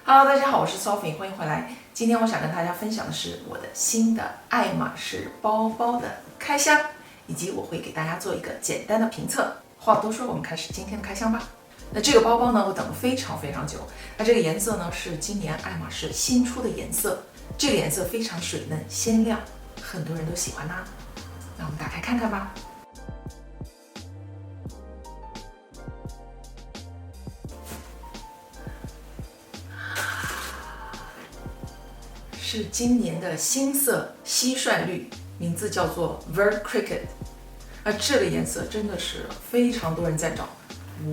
Hello，大家好，我是 Sophie，欢迎回来。今天我想跟大家分享的是我的新的爱马仕包包的开箱，以及我会给大家做一个简单的评测。话不多说，我们开始今天的开箱吧。那这个包包呢，我等了非常久。那这个颜色呢，是今年爱马仕新出的颜色，这个颜色非常水嫩鲜亮，很多人都喜欢它。那我们打开看看吧。是今年的新色蟋蟀绿，名字叫做 Vert Cricket。这个颜色真的是非常多人在找，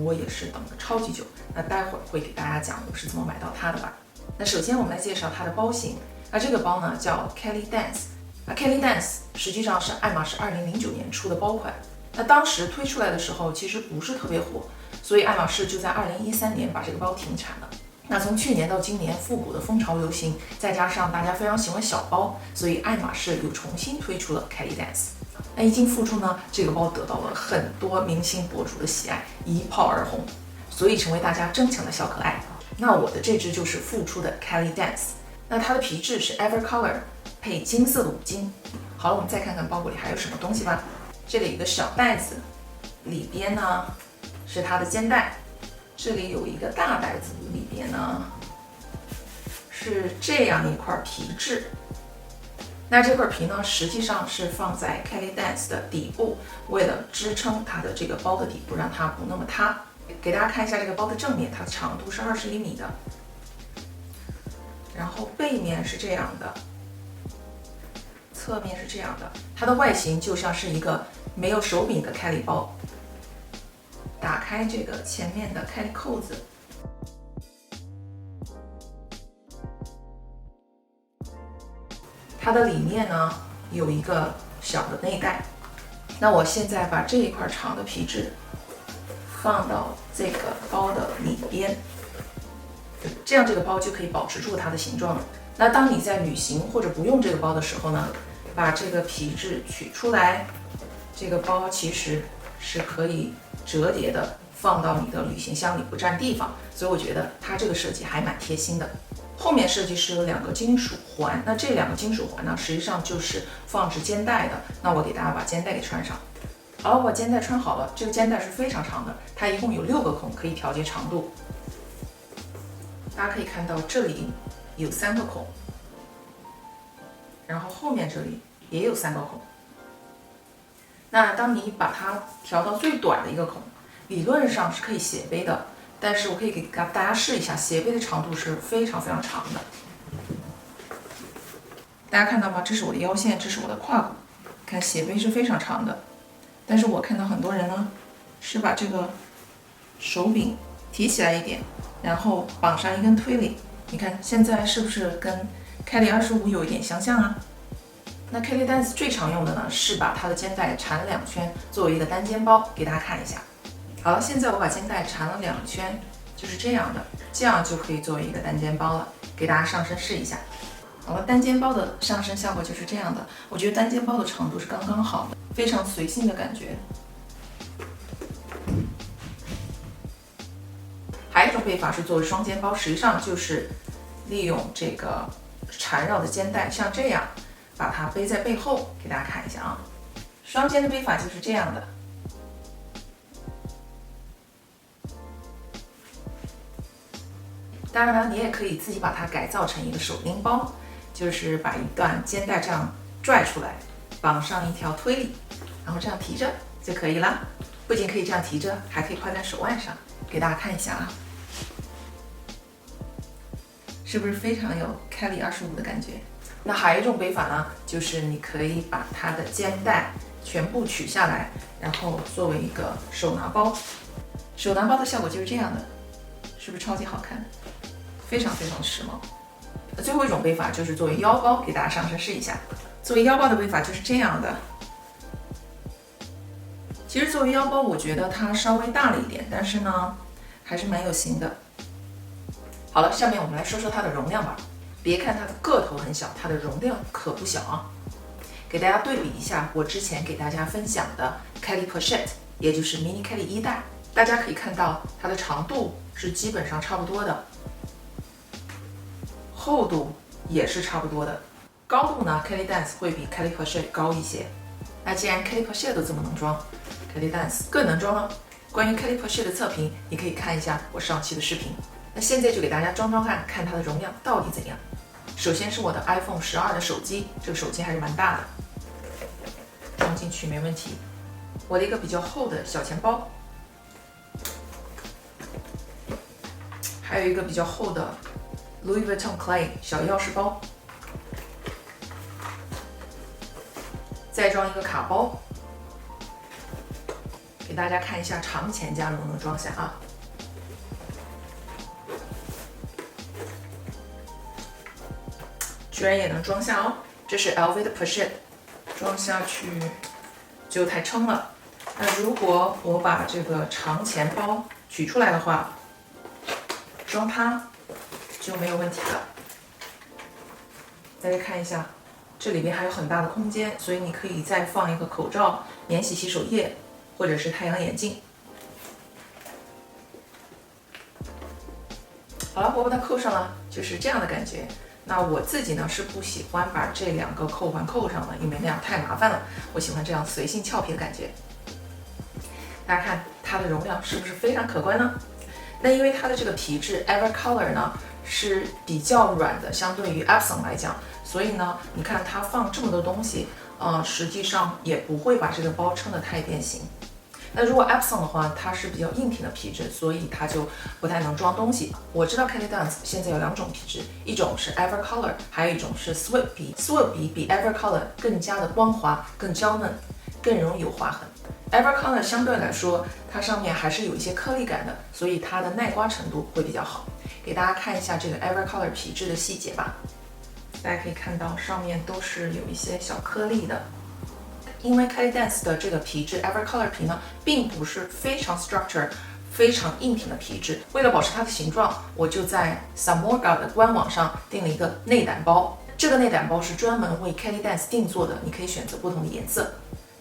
我也是等了超级久。那待会儿会给大家讲我是怎么买到它的吧。那首先我们来介绍它的包型。这个包呢叫 Kelly Dance。Kelly Dance 实际上是爱马仕2009年出的包款。那当时推出来的时候其实不是特别火，所以爱马仕就在2013年把这个包停产了。那从去年到今年，复古的风潮流行，再加上大家非常喜欢小包，所以爱马仕又重新推出了 Kelly Dance。那一经复出呢，这个包得到了很多明星博主的喜爱，一炮而红，所以成为大家争抢的小可爱。那我的这只就是复出的 Kelly Dance。那它的皮质是 Evercolor 配金色的五金。好了，我们再看看包裹里还有什么东西吧。这里有一个小袋子，里边呢是它的肩带。这里有一个大袋子，里边呢是这样一块皮质。那这块皮呢，实际上是放在 Kelly Dance 的底部，为了支撑它的这个包的底部，让它不那么塌。给大家看一下这个包的正面，它的长度是20厘米的，然后背面是这样的，侧面是这样的。它的外形就像是一个没有手柄的 Kelly 包。打开这个前面的Kelly扣子，它的里面呢有一个小的内袋。那我现在把这一块长的皮质放到这个包的里边，这样这个包就可以保持住它的形状了。那当你在旅行或者不用这个包的时候呢，把这个皮质取出来，这个包其实是可以折叠的，放到你的旅行箱里不占地方，所以我觉得它这个设计还蛮贴心的。后面设计是有2个金属环，那这2个金属环呢，实际上就是放置肩带的。那我给大家把肩带给穿上。好了，我把肩带穿好了，这个肩带是非常长的，它一共有6个孔可以调节长度。大家可以看到这里有3个孔，然后后面这里也有3个孔。那当你把它调到最短的一个孔，理论上是可以斜背的，但是我可以给大家试一下，斜背的长度是非常长的。大家看到吗？这是我的腰线，这是我的胯骨，看斜背是非常长的。但是我看到很多人呢，是把这个手柄提起来一点，然后绑上一根推理。你看现在是不是跟Kelly 25有一点相像啊？那 Kelly Dance 最常用的呢，是把它的肩带缠2圈，作为一个单肩包，给大家看一下。好了，现在我把肩带缠了2圈，就是这样的，这样就可以作为一个单肩包了。给大家上身试一下。好了，单肩包的上身效果就是这样的。我觉得单肩包的长度是刚刚好的，非常随性的感觉。还有一种背法是作为双肩包，实际上就是利用这个缠绕的肩带，像这样把它背在背后，给大家看一下啊。双肩的背法就是这样的。当然了，你也可以自己把它改造成一个手拎包，就是把一段肩带这样拽出来，绑上一条推理，然后这样提着就可以了。不仅可以这样提着，还可以挎在手腕上，给大家看一下啊，是不是非常有 Kelly 25的感觉？那还有一种背法呢，就是你可以把它的肩带全部取下来，然后作为一个手拿包。手拿包的效果就是这样的，是不是超级好看？非常时髦。最后一种背法就是作为腰包，给大家上身试一下。作为腰包的背法就是这样的。其实作为腰包，我觉得它稍微大了一点，但是呢，还是蛮有型的。好了，下面我们来说说它的容量吧。别看它的个头很小，它的容量可不小啊。给大家对比一下我之前给大家分享的 Kelly Pochette， 也就是 Mini Kelly 1代，大家可以看到它的长度是基本上差不多的。厚度也是差不多的。高度呢 Kelly Dance 会比 Kelly Pochette 高一些。那既然 Kelly Pochette 都这么能装，Kelly Dance 更能装了。关于 Kelly Pochette 的测评，你可以看一下我上期的视频。那现在就给大家装装看，看它的容量到底怎样。首先是我的 iPhone 12的手机，这个手机还是蛮大的，装进去没问题。我的一个比较厚的小钱包，还有一个比较厚的 Louis Vuitton Clay 小钥匙包，再装一个卡包，给大家看一下长钱夹能不能装下啊。居然也能装下哦！这是 LV 的 Pochette， 装下去就太撑了。那如果我把这个长钱包取出来的话，装它就没有问题了。大家看一下，这里边还有很大的空间，所以你可以再放一个口罩、免洗洗手液或者是太阳眼镜。好了，我把它扣上了，就是这样的感觉。那我自己呢是不喜欢把这两个扣环扣上的，因为那样太麻烦了。我喜欢这样随性俏皮的感觉。大家看它的容量是不是非常可观呢？那因为它的这个皮质 Evercolor 呢是比较软的，相对于 Epson 来讲，所以呢，你看它放这么多东西，实际上也不会把这个包撑得太变形。那如果 Epson 的话，它是比较硬挺的皮质，所以它就不太能装东西。我知道 Kelly Dance 现在有两种皮质，一种是 Evercolor， 还有一种是 Swift 皮。Swift 皮比 Evercolor 更加的光滑、更娇嫩，更容易有划痕。Evercolor 相对来说，它上面还是有一些颗粒感的，所以它的耐刮程度会比较好。给大家看一下这个 Evercolor 皮质的细节吧。大家可以看到上面都是有一些小颗粒的。因为 Kelly Dance 的这个皮质 Evercolor 皮呢，并不是非常 structure、非常硬挺的皮质。为了保持它的形状，我就在 Samorga 的官网上订了一个内胆包。这个内胆包是专门为 Kelly Dance 定做的，你可以选择不同的颜色。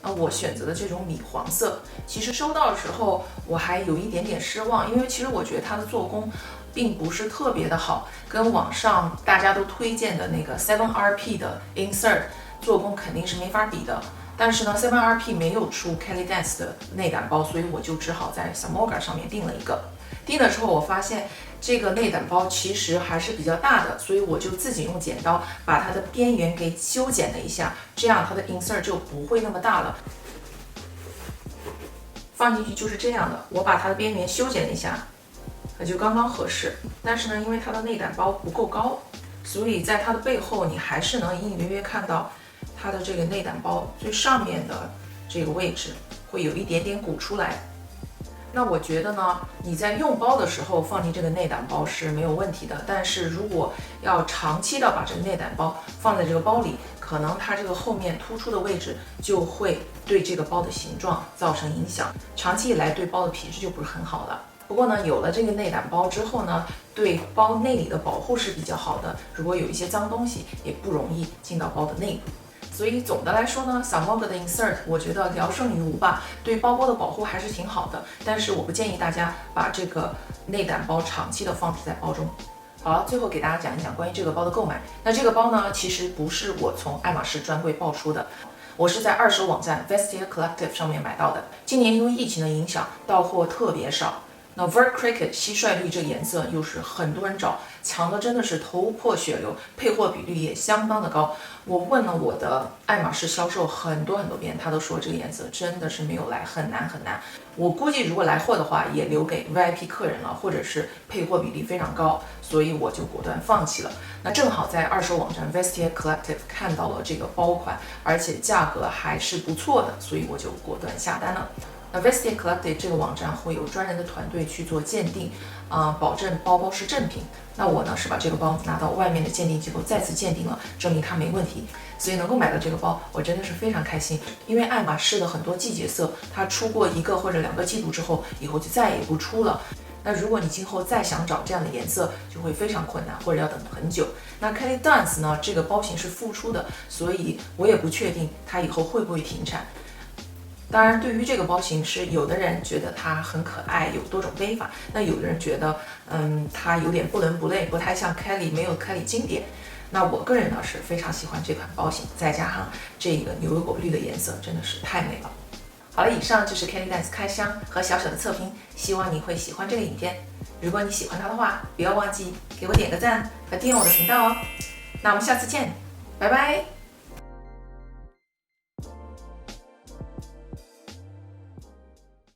那我选择的这种米黄色，其实收到的时候我还有一点点失望，因为其实我觉得它的做工并不是特别的好，跟网上大家都推荐的那个 7RP 的 insert 做工肯定是没法比的。但是呢 ，7RP 没有出 Kelly Dance 的内胆包，所以我就只好在 Samorga 上面订了一个。订了之后，我发现这个内胆包其实还是比较大的，所以我就自己用剪刀把它的边缘给修剪了一下，这样它的 insert 就不会那么大了。放进去就是这样的，我把它的边缘修剪了一下，那就刚刚合适。但是呢，因为它的内胆包不够高，所以在它的背后你还是能隐隐约约看到它的这个内胆包最上面的这个位置会有一点点鼓出来。那我觉得呢，你在用包的时候放进这个内胆包是没有问题的，但是如果要长期的把这个内胆包放在这个包里，可能它这个后面突出的位置就会对这个包的形状造成影响，长期以来对包的皮质就不是很好了。不过呢，有了这个内胆包之后呢，对包内里的保护是比较好的，如果有一些脏东西也不容易进到包的内部。所以总的来说呢 ，Samorga 的 insert 我觉得聊胜于无吧，对包包的保护还是挺好的。但是我不建议大家把这个内胆包长期的放置在包中。好了，最后给大家讲一讲关于这个包的购买。那这个包呢，其实不是我从爱马仕专柜爆出的，我是在二手网站 Vestiaire Collective 上面买到的。今年因为疫情的影响，到货特别少。那 Vert Cricket 蟋蟀绿这个颜色又是很多人找，抢的真的是头破血流，配货比率也相当的高。我问了我的爱马仕销售很多遍，他都说这个颜色真的是没有来，很难。我估计如果来货的话，也留给 VIP 客人了，或者是配货比例非常高，所以我就果断放弃了。那正好在二手网站 Vestiaire Collective 看到了这个包款，而且价格还是不错的，所以我就果断下单了。那 Vestiaire Collective 这个网站会有专人的团队去做鉴定，保证包包是正品。那我呢是把这个包拿到外面的鉴定机构再次鉴定了，证明它没问题，所以能够买到这个包，我真的是非常开心。因为爱马仕的很多季节色，它出过1个或者2个季度之后，以后就再也不出了。那如果你今后再想找这样的颜色，就会非常困难，或者要等很久。那 Kelly Dance 呢，这个包型是复出的，所以我也不确定它以后会不会停产。当然，对于这个包型是有的人觉得它很可爱，有多种背法；那有的人觉得，它有点不伦不类，不太像 Kelly，没有 Kelly 经典。那我个人呢是非常喜欢这款包型，再加上这个牛油果绿的颜色，真的是太美了。好了，以上就是 Kelly Dance 开箱和小小的测评，希望你会喜欢这个影片。如果你喜欢它的话，不要忘记给我点个赞和订阅我的频道哦。那我们下次见，拜拜。